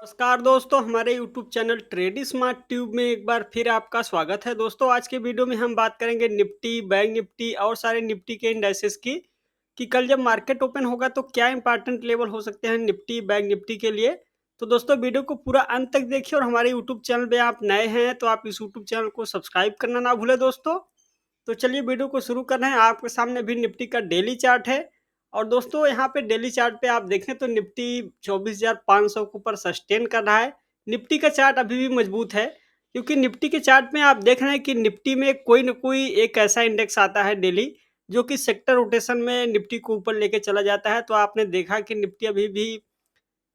नमस्कार दोस्तों, हमारे YouTube channel trade smart tube में एक बार फिर आपका स्वागत है। दोस्तों, आज के वीडियो में हम बात करेंगे निफ्टी, बैंक निफ्टी और सारे निफ्टी के इंडाइसेस की कि कल जब मार्केट ओपन होगा तो क्या इंपॉर्टेंट लेवल हो सकते हैं निफ्टी, बैंक निफ्टी के लिए। तो दोस्तों, वीडियो को पूरा अंत तक देखिए और हमारे यूट्यूब चैनल पे आप नए हैं तो आप इस यूट्यूब चैनल को सब्सक्राइब करना ना भूलें दोस्तों। तो चलिए वीडियो को शुरू कर रहे हैं। आपके सामने भी निफ्टी का डेली चार्ट है और दोस्तों यहाँ पे डेली चार्ट पे आप देखें तो निफ्टी 24,500 के ऊपर सस्टेन कर रहा है। निफ्टी का चार्ट अभी भी मजबूत है क्योंकि निफ्टी के चार्ट में आप देख रहे हैं कि निफ्टी में कोई न कोई एक ऐसा इंडेक्स आता है डेली जो कि सेक्टर रोटेशन में निफ्टी को ऊपर लेके चला जाता है। तो आपने देखा कि निफ्टी अभी भी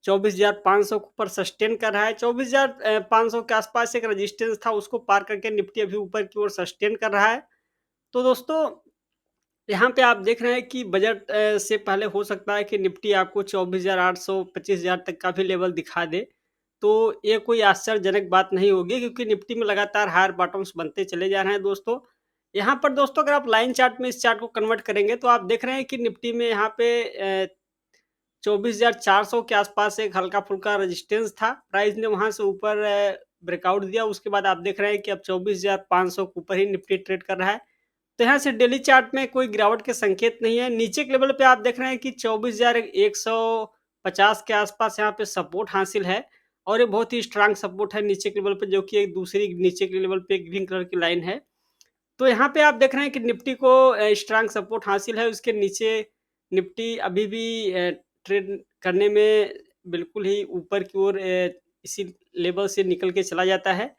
24,500 के ऊपर सस्टेन कर रहा है। 24,500 के आसपास एक रेजिस्टेंस था, उसको पार करके निफ्टी अभी ऊपर की ओर सस्टेन कर रहा है। तो दोस्तों, यहाँ पे आप देख रहे हैं कि बजट से पहले हो सकता है कि निफ्टी आपको 24,800 25,000 तक का भी लेवल दिखा दे। तो ये कोई आश्चर्यजनक बात नहीं होगी क्योंकि निफ्टी में लगातार हायर बॉटम्स बनते चले जा रहे हैं दोस्तों। यहाँ पर दोस्तों, अगर आप लाइन चार्ट में इस चार्ट को कन्वर्ट करेंगे तो आप देख रहे हैं कि निफ्टी में यहाँ पे 24,400 के आसपास एक हल्का-फुल्का रेजिस्टेंस था। प्राइस ने वहाँ से ऊपर ब्रेकआउट दिया। उसके बाद आप देख रहे हैं कि अब 24,500 के ऊपर ही निफ्टी ट्रेड कर रहा है। तो यहाँ से डेली चार्ट में कोई गिरावट के संकेत नहीं है। नीचे के लेवल पे आप देख रहे हैं कि 24,150 के आसपास यहाँ पे सपोर्ट हासिल है और ये बहुत ही स्ट्रॉन्ग सपोर्ट है नीचे के लेवल पे, जो कि एक दूसरी नीचे के लेवल पे ग्रीन कलर की लाइन है। तो यहाँ पे आप देख रहे हैं कि निफ्टी को स्ट्रॉन्ग सपोर्ट हासिल है। उसके नीचे निफ्टी अभी भी ट्रेड करने में बिल्कुल ही ऊपर की ओर इसी लेवल से निकल के चला जाता है।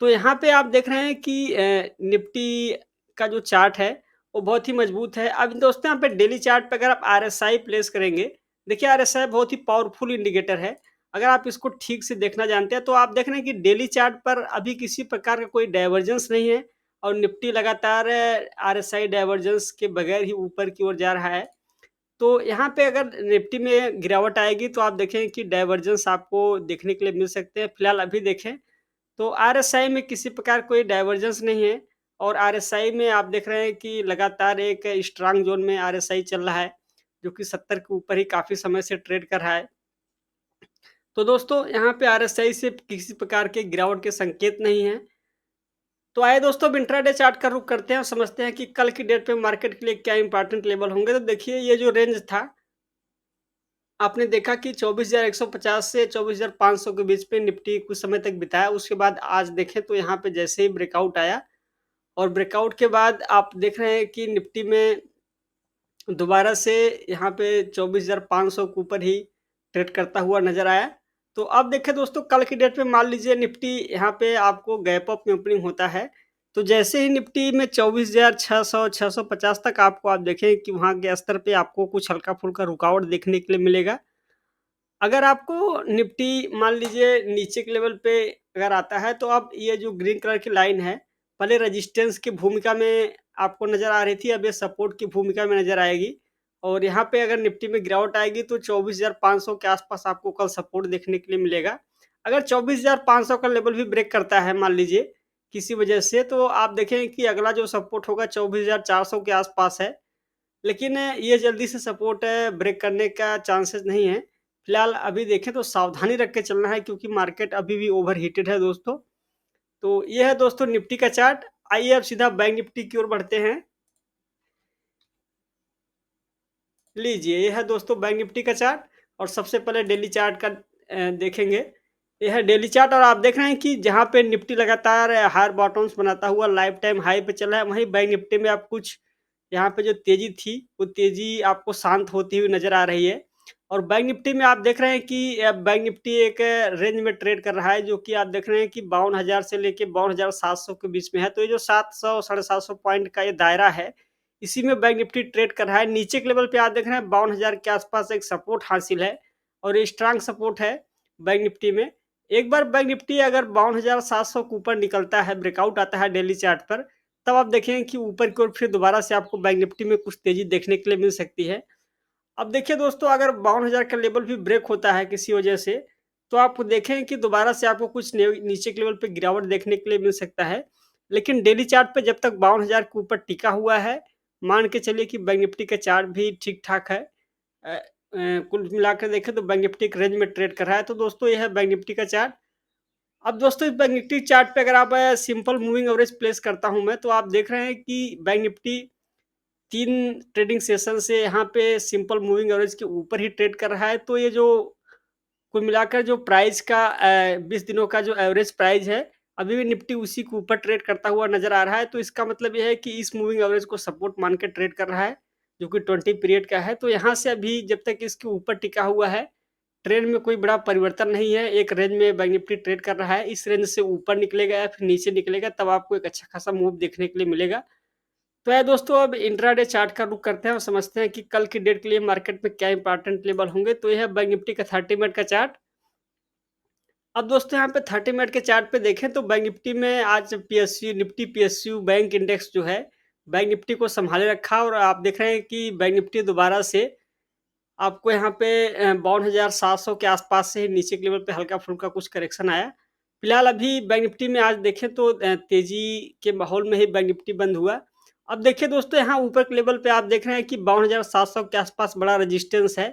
तो यहाँ पे आप देख रहे हैं कि निफ्टी का जो चार्ट है वो बहुत ही मजबूत है। अब दोस्तों, यहाँ पे डेली चार्ट पे अगर आप आरएसआई प्लेस करेंगे, देखिए आरएसआई बहुत ही पावरफुल इंडिकेटर है। अगर आप इसको ठीक से देखना जानते हैं तो आप देख रहे हैं कि डेली चार्ट पर अभी किसी प्रकार का कोई डाइवर्जेंस नहीं है और निफ्टी लगातार आरएसआई डाइवर्जेंस के बगैर ही ऊपर की ओर जा रहा है। तो यहाँ पे अगर निफ्टी में गिरावट आएगी तो आप देखें कि डाइवर्जेंस आपको देखने के लिए मिल सकते हैं। फिलहाल अभी देखें तो आरएसआई में किसी प्रकार कोई डाइवर्जेंस नहीं है और आरएसआई में आप देख रहे हैं कि लगातार एक स्ट्रांग जोन में आरएसआई चल रहा है, जो कि 70 के ऊपर ही काफ़ी समय से ट्रेड कर रहा है। तो दोस्तों, यहाँ पे आरएसआई से किसी प्रकार के गिरावट के संकेत नहीं है। तो आइए दोस्तों, अब इंट्राडे चार्ट का रुख करते हैं और समझते हैं कि कल की डेट पे मार्केट के लिए क्या इंपॉर्टेंट लेवल होंगे। तो देखिए, ये जो रेंज था, आपने देखा कि 24,150 से 24,500 के बीच पे निफ्टी कुछ समय तक बिताया। उसके बाद आज देखें तो यहाँ पे जैसे ही ब्रेकआउट आया और ब्रेकआउट के बाद आप देख रहे हैं कि निफ्टी में दोबारा से यहाँ पे 24,500 के ऊपर ही ट्रेड करता हुआ नज़र आया। तो अब देखें दोस्तों, कल की डेट में मान लीजिए निफ्टी यहाँ पे आपको गैप अप में ओपनिंग होता है, तो जैसे ही निफ्टी में 24,600 650 तक आपको आप देखें कि वहाँ के स्तर पे आपको कुछ हल्का-फुल्का रुकावट देखने के लिए मिलेगा। अगर आपको निफ्टी मान लीजिए नीचे के लेवल पे अगर आता है तो अब ये जो ग्रीन कलर की लाइन है, पहले रेजिस्टेंस की भूमिका में आपको नज़र आ रही थी, अब ये सपोर्ट की भूमिका में नज़र आएगी। और यहाँ पे अगर निफ्टी में गिरावट आएगी तो 24,500 के आसपास आपको कल सपोर्ट देखने के लिए मिलेगा। अगर 24,500 का लेवल भी ब्रेक करता है मान लीजिए किसी वजह से, तो आप देखें कि अगला जो सपोर्ट होगा 24,400 के आसपास है। लेकिन ये जल्दी से सपोर्ट ब्रेक करने का चांसेस नहीं है। फिलहाल अभी देखें तो सावधानी रख के चलना है क्योंकि मार्केट अभी भी ओवर हीटेड है दोस्तों। तो ये है दोस्तों निफ्टी का चार्ट। आइए अब सीधा बैंक निफ्टी की ओर बढ़ते हैं। लीजिए, ये है दोस्तों बैंक निफ्टी का चार्ट और सबसे पहले डेली चार्ट का देखेंगे। ये है डेली चार्ट और आप देख रहे हैं कि जहाँ पे निफ्टी लगातार हायर बॉटम्स बनाता हुआ लाइफ टाइम हाई पे चल रहा है, वहीं बैंक निफ्टी में आप कुछ यहाँ पे जो तेज़ी थी, वो तेज़ी आपको शांत होती हुई नज़र आ रही है। और बैंक निफ्टी में आप देख रहे हैं कि बैंक निफ्टी एक रेंज में ट्रेड कर रहा है, जो कि आप देख रहे हैं कि 52,000 से लेके 52,700 के बीच में है। तो ये जो 700 साढ़े 700 पॉइंट का ये दायरा है, इसी में बैंक निफ्टी ट्रेड कर रहा है। नीचे के लेवल पे आप देख रहे हैं 52,000 के आसपास एक सपोर्ट हासिल है और ये स्ट्रॉन्ग सपोर्ट है बैंक निफ्टी में। एक बार बैंक निफ्टी अगर 52,700 के ऊपर निकलता है, ब्रेकआउट आता है डेली चार्ट पर, तब आप देखेंगे कि ऊपर की ओर फिर दोबारा से आपको बैंक निफ्टी में कुछ तेज़ी देखने के लिए मिल सकती है। अब देखिए दोस्तों, अगर 52,000 का लेवल भी ब्रेक होता है किसी वजह से, तो आप देखें कि दोबारा से आपको कुछ नीचे के लेवल पे गिरावट देखने के लिए मिल सकता है। लेकिन डेली चार्ट पे जब तक 52,000 के ऊपर टिका हुआ है, मान के चलिए कि बैंक निफ्टी का चार्ट भी ठीक-ठाक है। अ, कुल मिलाकर देखें तो बैंक निफ्टी एक रेंज में ट्रेड कर रहा है। तो दोस्तों ये है बैंक निफ्टी का चार्ट। अब दोस्तों इस बैंक निफ्टी चार्ट पे अगर आप सिंपल मूविंग एवरेज प्लेस करता हूँ मैं, तो आप देख रहे हैं कि बैंक निफ्टी 3 ट्रेडिंग सेशन से यहाँ पे सिंपल मूविंग एवरेज के ऊपर ही ट्रेड कर रहा है। तो ये जो कुल मिलाकर जो प्राइस का 20 दिनों का जो एवरेज प्राइस है, अभी भी निफ्टी उसी के ऊपर ट्रेड करता हुआ नज़र आ रहा है। तो इसका मतलब ये है कि इस मूविंग एवरेज को सपोर्ट मान के ट्रेड कर रहा है, जो कि 20 पीरियड का है। तो यहाँ से अभी जब तक इसके ऊपर टिका हुआ है, ट्रेंड में कोई बड़ा परिवर्तन नहीं है। एक रेंज में बैंक निफ्टी ट्रेड कर रहा है। इस रेंज से ऊपर निकलेगा या फिर नीचे निकलेगा, तब आपको एक अच्छा खासा मूव देखने के लिए मिलेगा। तो है दोस्तों, अब इंट्राडे चार्ट का रुख करते हैं और समझते हैं कि कल की डेट के लिए मार्केट में क्या इंपॉर्टेंट लेवल होंगे। तो यह है बैंक निफ्टी का 30 मिनट का चार्ट। अब दोस्तों यहाँ पे 30 मिनट के चार्ट पे देखें तो बैंक निफ्टी में आज PSU Nifty PSU bank index जो है, बैंक निफ्टी को संभाले रखा और आप देख रहे हैं कि बैंक निफ्टी दोबारा से आपको यहाँ पे 52,700 के आसपास से ही नीचे के लेवल पे हल्का-फुल्का कुछ करेक्शन आया। फिलहाल अभी बैंक निफ्टी में आज देखें तो तेज़ी के माहौल में ही बैंक निफ्टी बंद हुआ। अब देखिए दोस्तों, यहाँ ऊपर के लेवल पे आप देख रहे हैं कि 52,700 के आसपास बड़ा रेजिस्टेंस है।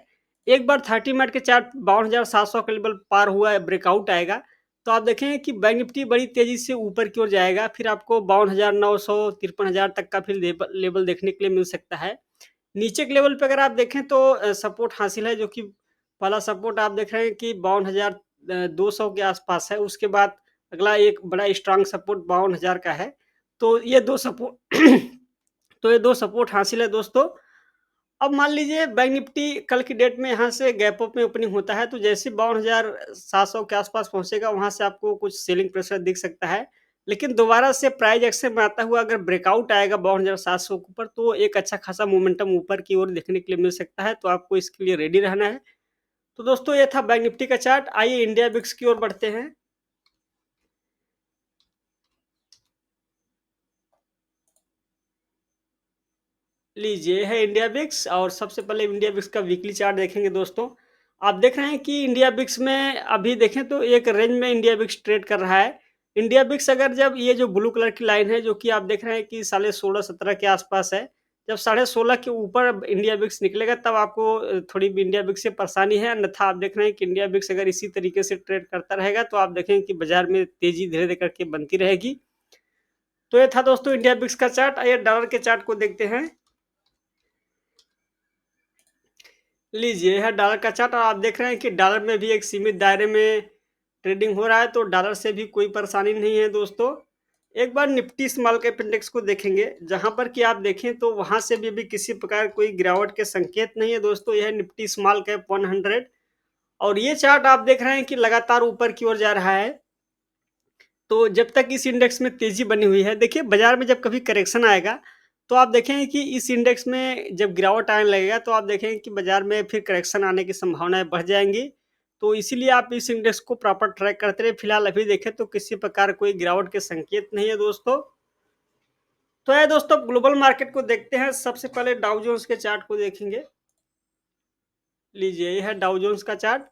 एक बार 30 मिनट के चार्ट 52,700 का लेवल पार हुआ, ब्रेकआउट आएगा, तो आप देखेंगे कि बैंक निफ्टी बड़ी तेज़ी से ऊपर की ओर जाएगा। फिर आपको 52,900 53,000 तक का फिर लेवल देखने के लिए मिल सकता है। नीचे के लेवल पे अगर आप देखें तो सपोर्ट हासिल है, जो कि पहला सपोर्ट आप देख रहे हैं कि 52,200 के आसपास है। उसके बाद अगला एक बड़ा स्ट्रॉन्ग सपोर्ट 52,000 का है। तो ये 2 सपोर्ट तो ये 2 सपोर्ट हासिल है दोस्तों। अब मान लीजिए बैंक निफ्टी कल की डेट में यहाँ से गैप अप में ओपनिंग होता है, तो जैसे 52,700 के आसपास पहुँचेगा, वहाँ से आपको कुछ सेलिंग प्रेशर दिख सकता है। लेकिन दोबारा से प्राइस एक्शन में आता हुआ अगर ब्रेकआउट आएगा 52,700 के ऊपर, तो एक अच्छा खासा मोमेंटम ऊपर की ओर देखने के लिए मिल सकता है, तो आपको इसके लिए रेडी रहना है। तो दोस्तों ये था बैंक निफ्टी का चार्ट। आइए इंडिया बिक्स की ओर बढ़ते हैं। लीजिए, ये है इंडिया बिक्स और सबसे पहले इंडिया बिक्स का वीकली चार्ट देखेंगे दोस्तों। आप देख रहे हैं कि इंडिया बिक्स में अभी देखें तो एक रेंज में इंडिया बिक्स ट्रेड कर रहा है। इंडिया बिक्स अगर जब ये जो ब्लू कलर की लाइन है, जो कि आप देख रहे हैं कि 16.5-17 के आसपास है, जब 16.5 के ऊपर इंडिया बिक्स निकलेगा, तब आपको थोड़ी भी इंडिया बिक्स से परेशानी है। अन्यथा आप देख रहे हैं कि इंडिया बिक्स अगर इसी तरीके से ट्रेड करता रहेगा, तो आप देखेंगे कि बाजार में तेजी धीरे-धीरे करके बनती रहेगी। तो ये था दोस्तों इंडिया बिक्स का चार्ट। आइए डॉलर के चार्ट को देखते हैं। लीजिए, यह है डॉलर का चार्ट और आप देख रहे हैं कि डॉलर में भी एक सीमित दायरे में ट्रेडिंग हो रहा है, तो डॉलर से भी कोई परेशानी नहीं है दोस्तों। एक बार निफ्टी स्मॉल कैप इंडेक्स को देखेंगे, जहां पर कि आप देखें तो वहां से भी अभी किसी प्रकार कोई गिरावट के संकेत नहीं है दोस्तों। यह है निफ्टी स्मॉल कैप 100 और ये चार्ट आप देख रहे हैं कि लगातार ऊपर की ओर जा रहा है। तो जब तक इस इंडेक्स में तेज़ी बनी हुई है, देखिए बाज़ार में जब कभी करेक्शन आएगा, तो आप देखेंगे कि इस इंडेक्स में जब गिरावट आने लगेगा, तो आप देखेंगे कि बाज़ार में फिर करेक्शन आने की संभावनाएँ बढ़ जाएँगी। तो इसीलिए आप इस इंडेक्स को प्रॉपर ट्रैक करते रहिए। फिलहाल अभी देखें तो किसी प्रकार कोई गिरावट के संकेत नहीं है दोस्तों। तो है दोस्तों, ग्लोबल मार्केट को देखते हैं। सबसे पहले डाउ जोन्स के चार्ट को देखेंगे। लीजिए, ये है डाउ जोन्स का चार्ट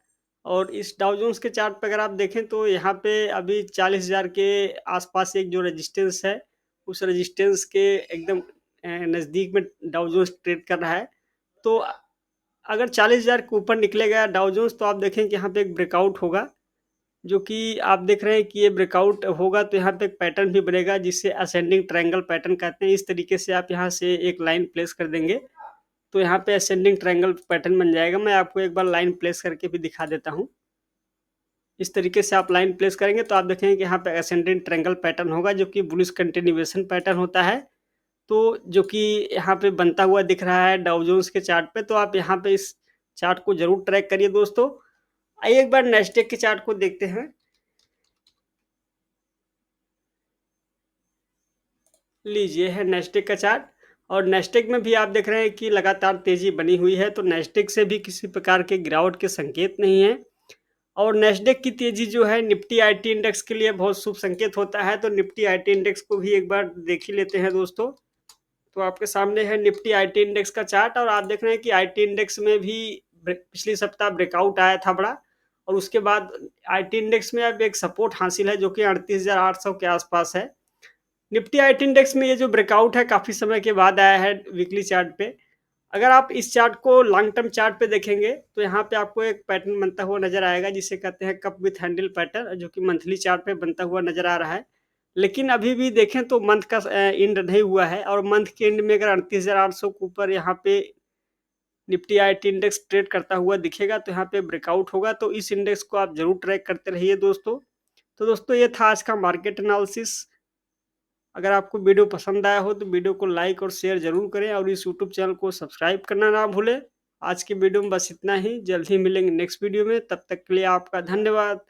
और इस डाउ जोन्स के चार्ट पे अगर आप देखें तो यहाँ पे अभी 40,000 के आसपास एक जो रेजिस्टेंस है, उस रेजिस्टेंस के एकदम नज़दीक में डाउ जोन्स ट्रेड कर रहा है। तो अगर 40,000 के ऊपर निकलेगा डाउ जोन्स, तो आप देखें कि यहाँ पे एक ब्रेकआउट होगा, जो कि आप देख रहे हैं कि ये ब्रेकआउट होगा, तो यहाँ पे एक पैटर्न भी बनेगा, जिसे असेंडिंग ट्रायंगल पैटर्न कहते हैं। इस तरीके से आप यहाँ से एक लाइन प्लेस कर देंगे, तो यहाँ पे असेंडिंग ट्रायंगल पैटर्न बन जाएगा। मैं आपको एक बार लाइन प्लेस करके भी दिखा देता हूँ। इस तरीके से आप लाइन प्लेस करेंगे, तो आप देखेंगे कि यहाँ पे असेंडिंग ट्रायंगल पैटर्न होगा, जो कि बुलिश कंटिन्यूएशन पैटर्न होता है। तो जो कि यहाँ पे बनता हुआ दिख रहा है डाउ जोन्स के चार्ट पे, तो आप यहाँ पे इस चार्ट को ज़रूर ट्रैक करिए दोस्तों। आइए एक बार नैस्डैक के चार्ट को देखते हैं। लीजिए, है नैस्डैक का चार्ट और नैस्डैक में भी आप देख रहे हैं कि लगातार तेज़ी बनी हुई है, तो नैस्डैक से भी किसी प्रकार के गिरावट के संकेत नहीं है। और नैस्डैक की तेज़ी जो है निफ्टी आईटी इंडेक्स के लिए बहुत शुभ संकेत होता है, तो निफ्टी आईटी इंडेक्स को भी एक बार देख ही लेते हैं दोस्तों। तो आपके सामने है निफ्टी आईटी इंडेक्स का चार्ट और आप देख रहे हैं कि आईटी इंडेक्स में भी पिछली सप्ताह ब्रेकआउट आया था बड़ा, और उसके बाद आईटी इंडेक्स में अब एक सपोर्ट हासिल है, जो कि 38,800 के आसपास है। निफ्टी आईटी इंडेक्स में ये जो ब्रेकआउट है, काफ़ी समय के बाद आया है वीकली चार्ट पे। अगर आप इस चार्ट को लॉन्ग टर्म चार्ट पे देखेंगे, तो यहाँ पे आपको एक पैटर्न बनता हुआ नज़र आएगा, जिसे कहते हैं कप विथ हैंडल पैटर्न, जो कि मंथली चार्ट पे बनता हुआ नज़र आ रहा है। लेकिन अभी भी देखें तो मंथ का एंड नहीं हुआ है, और मंथ के एंड में अगर 38,800 के ऊपर यहाँ पे निफ्टी आईटी इंडेक्स ट्रेड करता हुआ दिखेगा, तो यहाँ पे ब्रेकआउट होगा। तो इस इंडेक्स को आप ज़रूर ट्रैक करते रहिए दोस्तों। तो दोस्तों, ये था आज का मार्केट एनालिसिस। अगर आपको वीडियो पसंद आया हो तो वीडियो को लाइक और शेयर ज़रूर करें, और इस यूट्यूब चैनल को सब्सक्राइब करना ना भूलें। आज की वीडियो में बस इतना ही, जल्द ही मिलेंगे नेक्स्ट वीडियो में, तब तक के लिए आपका धन्यवाद।